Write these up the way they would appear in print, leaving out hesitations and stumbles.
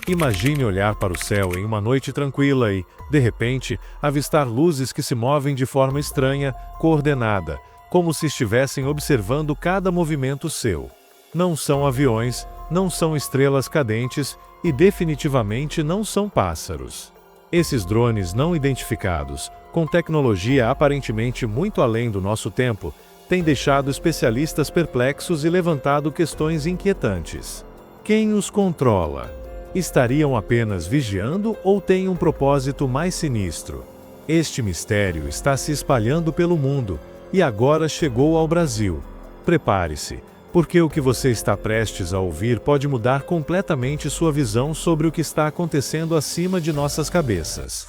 Imagine olhar para o céu em uma noite tranquila e, de repente, avistar luzes que se movem de forma estranha, coordenada, como se estivessem observando cada movimento seu. Não são aviões, não são estrelas cadentes e definitivamente não são pássaros. Esses drones não identificados, com tecnologia aparentemente muito além do nosso tempo, têm deixado especialistas perplexos e levantado questões inquietantes. Quem os controla? Estariam apenas vigiando ou têm um propósito mais sinistro? Este mistério está se espalhando pelo mundo e agora chegou ao Brasil. Prepare-se, porque o que você está prestes a ouvir pode mudar completamente sua visão sobre o que está acontecendo acima de nossas cabeças.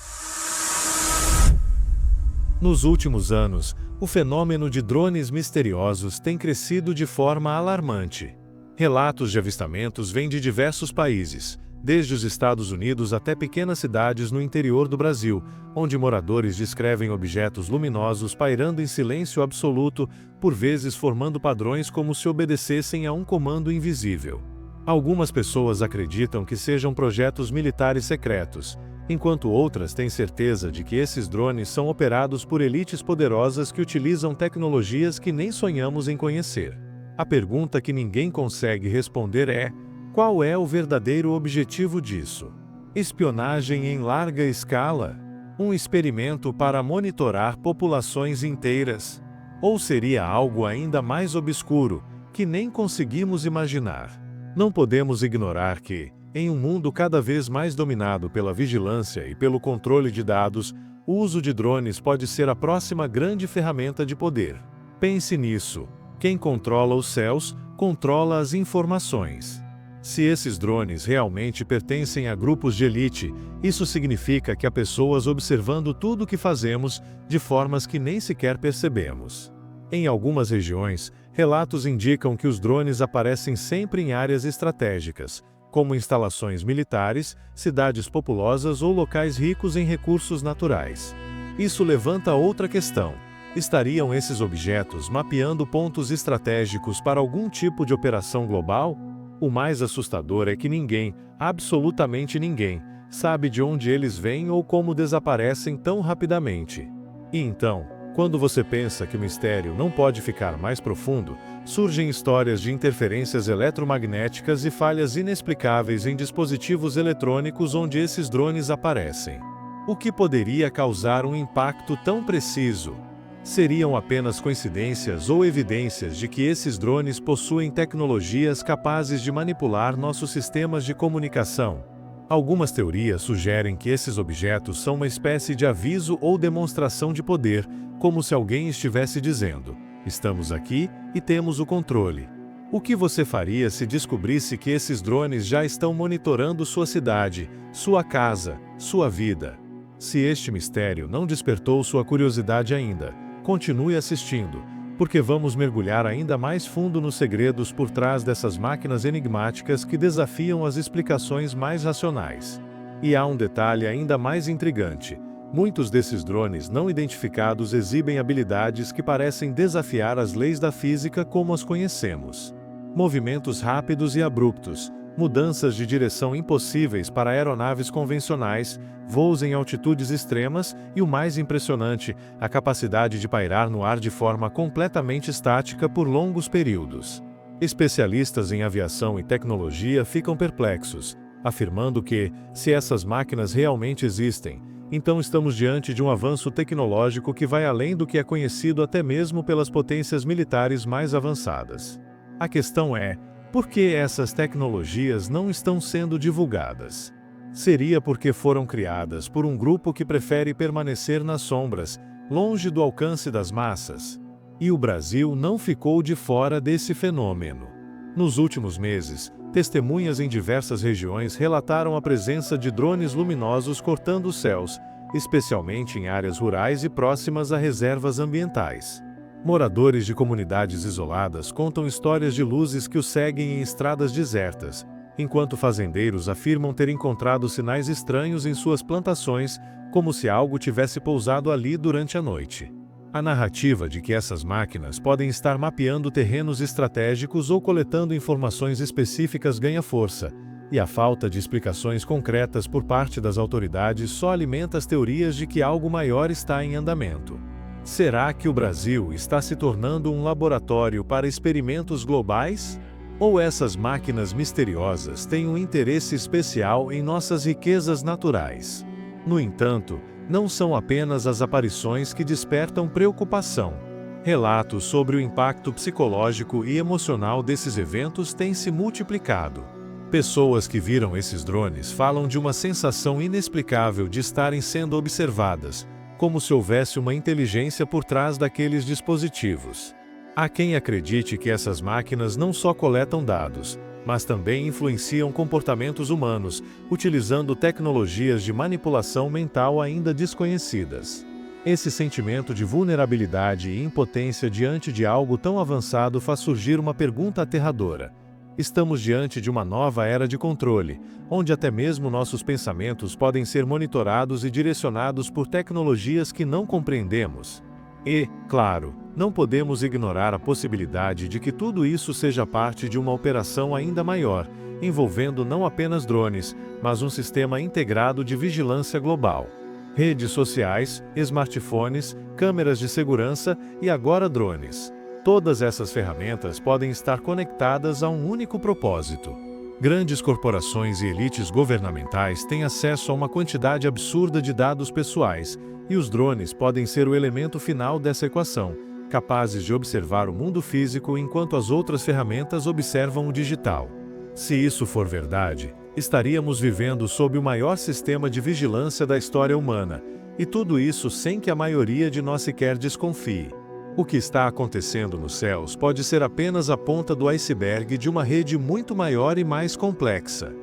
Nos últimos anos, o fenômeno de drones misteriosos tem crescido de forma alarmante. Relatos de avistamentos vêm de diversos países, desde os Estados Unidos até pequenas cidades no interior do Brasil, onde moradores descrevem objetos luminosos pairando em silêncio absoluto, por vezes formando padrões como se obedecessem a um comando invisível. Algumas pessoas acreditam que sejam projetos militares secretos, enquanto outras têm certeza de que esses drones são operados por elites poderosas que utilizam tecnologias que nem sonhamos em conhecer. A pergunta que ninguém consegue responder é: qual é o verdadeiro objetivo disso? Espionagem em larga escala? Um experimento para monitorar populações inteiras? Ou seria algo ainda mais obscuro, que nem conseguimos imaginar? Não podemos ignorar que, em um mundo cada vez mais dominado pela vigilância e pelo controle de dados, o uso de drones pode ser a próxima grande ferramenta de poder. Pense nisso: quem controla os céus, controla as informações. Se esses drones realmente pertencem a grupos de elite, isso significa que há pessoas observando tudo o que fazemos, de formas que nem sequer percebemos. Em algumas regiões, relatos indicam que os drones aparecem sempre em áreas estratégicas, como instalações militares, cidades populosas ou locais ricos em recursos naturais. Isso levanta outra questão: estariam esses objetos mapeando pontos estratégicos para algum tipo de operação global? O mais assustador é que ninguém, absolutamente ninguém, sabe de onde eles vêm ou como desaparecem tão rapidamente. E então, quando você pensa que o mistério não pode ficar mais profundo, surgem histórias de interferências eletromagnéticas e falhas inexplicáveis em dispositivos eletrônicos onde esses drones aparecem. O que poderia causar um impacto tão preciso? Seriam apenas coincidências ou evidências de que esses drones possuem tecnologias capazes de manipular nossos sistemas de comunicação? Algumas teorias sugerem que esses objetos são uma espécie de aviso ou demonstração de poder, como se alguém estivesse dizendo: estamos aqui e temos o controle. O que você faria se descobrisse que esses drones já estão monitorando sua cidade, sua casa, sua vida? Se este mistério não despertou sua curiosidade ainda, continue assistindo, porque vamos mergulhar ainda mais fundo nos segredos por trás dessas máquinas enigmáticas que desafiam as explicações mais racionais. E há um detalhe ainda mais intrigante: muitos desses drones não identificados exibem habilidades que parecem desafiar as leis da física como as conhecemos. Movimentos rápidos e abruptos, mudanças de direção impossíveis para aeronaves convencionais, voos em altitudes extremas e, o mais impressionante, a capacidade de pairar no ar de forma completamente estática por longos períodos. Especialistas em aviação e tecnologia ficam perplexos, afirmando que, se essas máquinas realmente existem, então estamos diante de um avanço tecnológico que vai além do que é conhecido até mesmo pelas potências militares mais avançadas. A questão é: por que essas tecnologias não estão sendo divulgadas? Seria porque foram criadas por um grupo que prefere permanecer nas sombras, longe do alcance das massas? E o Brasil não ficou de fora desse fenômeno. Nos últimos meses, testemunhas em diversas regiões relataram a presença de drones luminosos cortando os céus, especialmente em áreas rurais e próximas a reservas ambientais. Moradores de comunidades isoladas contam histórias de luzes que os seguem em estradas desertas, enquanto fazendeiros afirmam ter encontrado sinais estranhos em suas plantações, como se algo tivesse pousado ali durante a noite. A narrativa de que essas máquinas podem estar mapeando terrenos estratégicos ou coletando informações específicas ganha força, E a falta de explicações concretas por parte das autoridades só alimenta as teorias de que algo maior está em andamento. Será que o Brasil está se tornando um laboratório para experimentos globais? Ou essas máquinas misteriosas têm um interesse especial em nossas riquezas naturais? No entanto, não são apenas as aparições que despertam preocupação. Relatos sobre o impacto psicológico e emocional desses eventos têm se multiplicado. Pessoas que viram esses drones falam de uma sensação inexplicável de estarem sendo observadas, como se houvesse uma inteligência por trás daqueles dispositivos. Há quem acredite que essas máquinas não só coletam dados, mas também influenciam comportamentos humanos, utilizando tecnologias de manipulação mental ainda desconhecidas. Esse sentimento de vulnerabilidade e impotência diante de algo tão avançado faz surgir uma pergunta aterradora. Estamos diante de uma nova era de controle, onde até mesmo nossos pensamentos podem ser monitorados e direcionados por tecnologias que não compreendemos. E, claro, não podemos ignorar a possibilidade de que tudo isso seja parte de uma operação ainda maior, envolvendo não apenas drones, mas um sistema integrado de vigilância global. Redes sociais, smartphones, câmeras de segurança e agora drones. Todas essas ferramentas podem estar conectadas a um único propósito. Grandes corporações e elites governamentais têm acesso a uma quantidade absurda de dados pessoais, e os drones podem ser o elemento final dessa equação, capazes de observar o mundo físico enquanto as outras ferramentas observam o digital. Se isso for verdade, estaríamos vivendo sob o maior sistema de vigilância da história humana, e tudo isso sem que a maioria de nós sequer desconfie. O que está acontecendo nos céus pode ser apenas a ponta do iceberg de uma rede muito maior e mais complexa.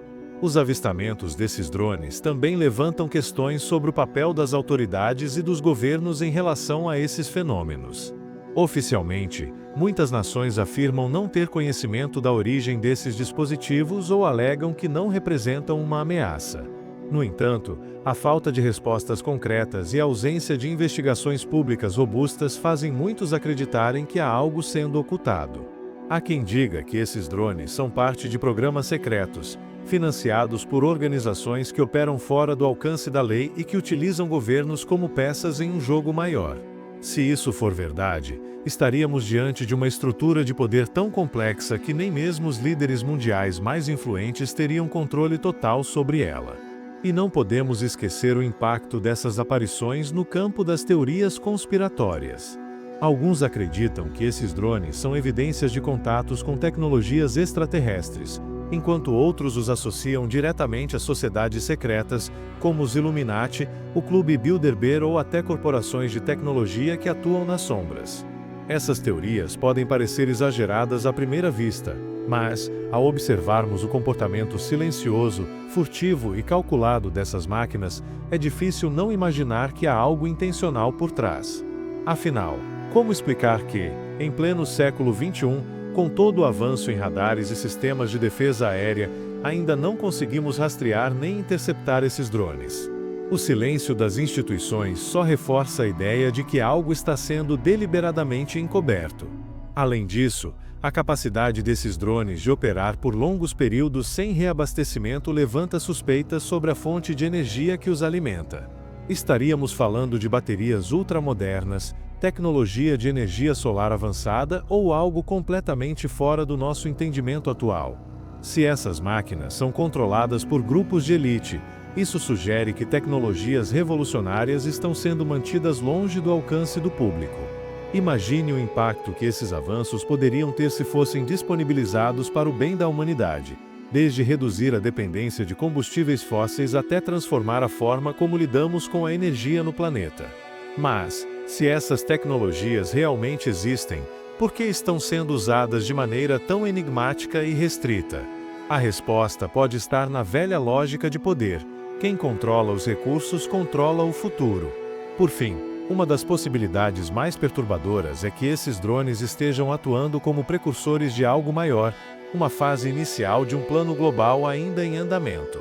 Os avistamentos desses drones também levantam questões sobre o papel das autoridades e dos governos em relação a esses fenômenos. Oficialmente, muitas nações afirmam não ter conhecimento da origem desses dispositivos ou alegam que não representam uma ameaça. No entanto, a falta de respostas concretas e a ausência de investigações públicas robustas fazem muitos acreditarem que há algo sendo ocultado. Há quem diga que esses drones são parte de programas secretos, financiados por organizações que operam fora do alcance da lei e que utilizam governos como peças em um jogo maior. Se isso for verdade, estaríamos diante de uma estrutura de poder tão complexa que nem mesmo os líderes mundiais mais influentes teriam controle total sobre ela. E não podemos esquecer o impacto dessas aparições no campo das teorias conspiratórias. Alguns acreditam que esses drones são evidências de contatos com tecnologias extraterrestres, enquanto outros os associam diretamente a sociedades secretas, como os Illuminati, o Clube Bilderberg ou até corporações de tecnologia que atuam nas sombras. Essas teorias podem parecer exageradas à primeira vista, mas, ao observarmos o comportamento silencioso, furtivo e calculado dessas máquinas, é difícil não imaginar que há algo intencional por trás. Afinal, como explicar que, em pleno século XXI, com todo o avanço em radares e sistemas de defesa aérea, ainda não conseguimos rastrear nem interceptar esses drones? O silêncio das instituições só reforça a ideia de que algo está sendo deliberadamente encoberto. Além disso, a capacidade desses drones de operar por longos períodos sem reabastecimento levanta suspeitas sobre a fonte de energia que os alimenta. Estaríamos falando de baterias ultramodernas, tecnologia de energia solar avançada ou algo completamente fora do nosso entendimento atual? Se essas máquinas são controladas por grupos de elite, isso sugere que tecnologias revolucionárias estão sendo mantidas longe do alcance do público. Imagine o impacto que esses avanços poderiam ter se fossem disponibilizados para o bem da humanidade, desde reduzir a dependência de combustíveis fósseis até transformar a forma como lidamos com a energia no planeta. Mas, se essas tecnologias realmente existem, por que estão sendo usadas de maneira tão enigmática e restrita? A resposta pode estar na velha lógica de poder: quem controla os recursos controla o futuro. Por fim, uma das possibilidades mais perturbadoras é que esses drones estejam atuando como precursores de algo maior, uma fase inicial de um plano global ainda em andamento.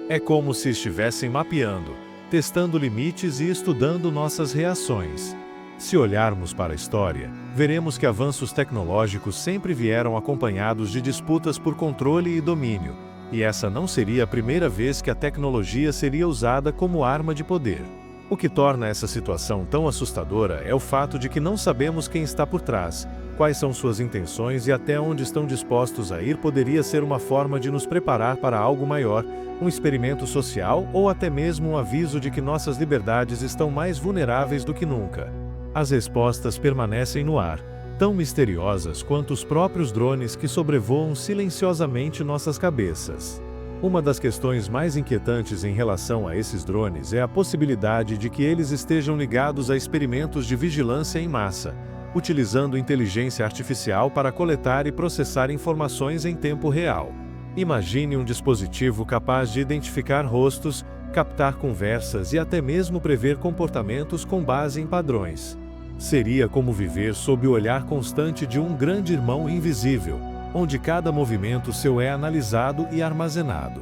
É como se estivessem mapeando, testando limites e estudando nossas reações. Se olharmos para a história, veremos que avanços tecnológicos sempre vieram acompanhados de disputas por controle e domínio, E essa não seria a primeira vez que a tecnologia seria usada como arma de poder. O que torna essa situação tão assustadora é o fato de que não sabemos quem está por trás, quais são suas intenções e até onde estão dispostos a ir. Poderia ser uma forma de nos preparar para algo maior, um experimento social ou até mesmo um aviso de que nossas liberdades estão mais vulneráveis do que nunca. As respostas permanecem no ar, tão misteriosas quanto os próprios drones que sobrevoam silenciosamente nossas cabeças. Uma das questões mais inquietantes em relação a esses drones é a possibilidade de que eles estejam ligados a experimentos de vigilância em massa, utilizando inteligência artificial para coletar e processar informações em tempo real. Imagine um dispositivo capaz de identificar rostos, captar conversas e até mesmo prever comportamentos com base em padrões. Seria como viver sob o olhar constante de um grande irmão invisível, onde cada movimento seu é analisado e armazenado.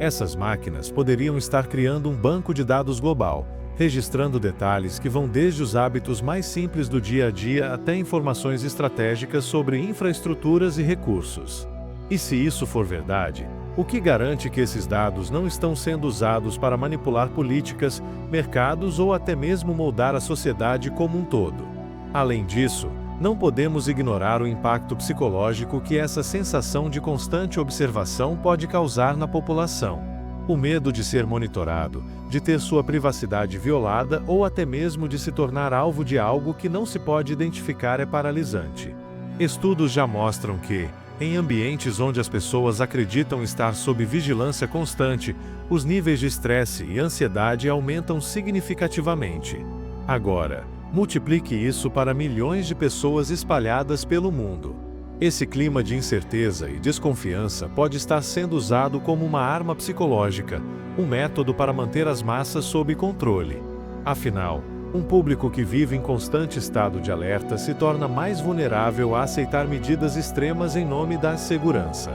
Essas máquinas poderiam estar criando um banco de dados global, registrando detalhes que vão desde os hábitos mais simples do dia a dia até informações estratégicas sobre infraestruturas e recursos. E se isso for verdade, o que garante que esses dados não estão sendo usados para manipular políticas, mercados ou até mesmo moldar a sociedade como um todo? Além disso, não podemos ignorar o impacto psicológico que essa sensação de constante observação pode causar na população. O medo de ser monitorado, de ter sua privacidade violada ou até mesmo de se tornar alvo de algo que não se pode identificar é paralisante. Estudos já mostram que, em ambientes onde as pessoas acreditam estar sob vigilância constante, os níveis de estresse e ansiedade aumentam significativamente. Agora, multiplique isso para milhões de pessoas espalhadas pelo mundo. Esse clima de incerteza e desconfiança pode estar sendo usado como uma arma psicológica, um método para manter as massas sob controle. Afinal, um público que vive em constante estado de alerta se torna mais vulnerável a aceitar medidas extremas em nome da segurança.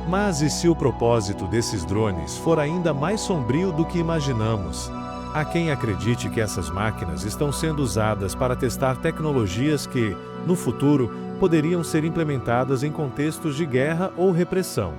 Mas e se o propósito desses drones for ainda mais sombrio do que imaginamos? Há quem acredite que essas máquinas estão sendo usadas para testar tecnologias que, no futuro, poderiam ser implementadas em contextos de guerra ou repressão.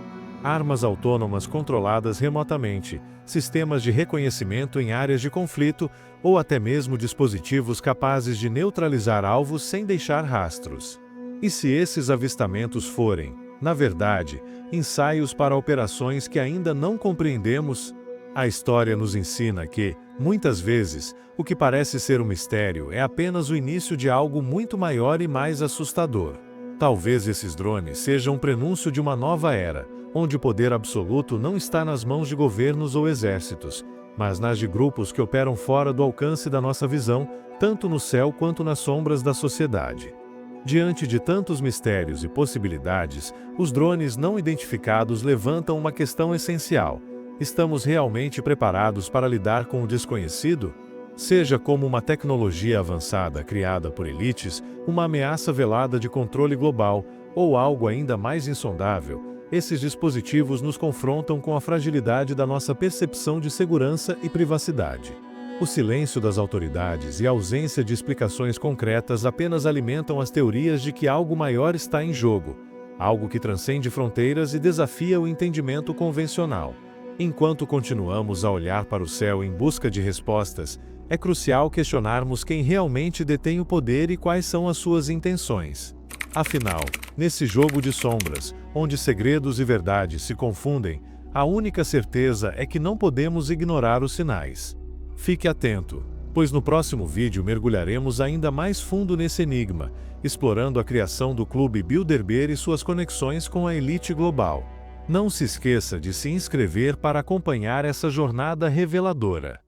Armas autônomas controladas remotamente, sistemas de reconhecimento em áreas de conflito ou até mesmo dispositivos capazes de neutralizar alvos sem deixar rastros. E se esses avistamentos forem, na verdade, ensaios para operações que ainda não compreendemos? A história nos ensina que, muitas vezes, o que parece ser um mistério é apenas o início de algo muito maior e mais assustador. Talvez esses drones sejam um prenúncio de uma nova era, onde o poder absoluto não está nas mãos de governos ou exércitos, mas nas de grupos que operam fora do alcance da nossa visão, tanto no céu quanto nas sombras da sociedade. Diante de tantos mistérios e possibilidades, os drones não identificados levantam uma questão essencial: estamos realmente preparados para lidar com o desconhecido? Seja como uma tecnologia avançada criada por elites, uma ameaça velada de controle global, ou algo ainda mais insondável, esses dispositivos nos confrontam com a fragilidade da nossa percepção de segurança e privacidade. O silêncio das autoridades e a ausência de explicações concretas apenas alimentam as teorias de que algo maior está em jogo, algo que transcende fronteiras e desafia o entendimento convencional. Enquanto continuamos a olhar para o céu em busca de respostas, é crucial questionarmos quem realmente detém o poder e quais são as suas intenções. Afinal, nesse jogo de sombras, onde segredos e verdades se confundem, a única certeza é que não podemos ignorar os sinais. Fique atento, pois no próximo vídeo mergulharemos ainda mais fundo nesse enigma, explorando a criação do Clube Bilderberg e suas conexões com a elite global. Não se esqueça de se inscrever para acompanhar essa jornada reveladora.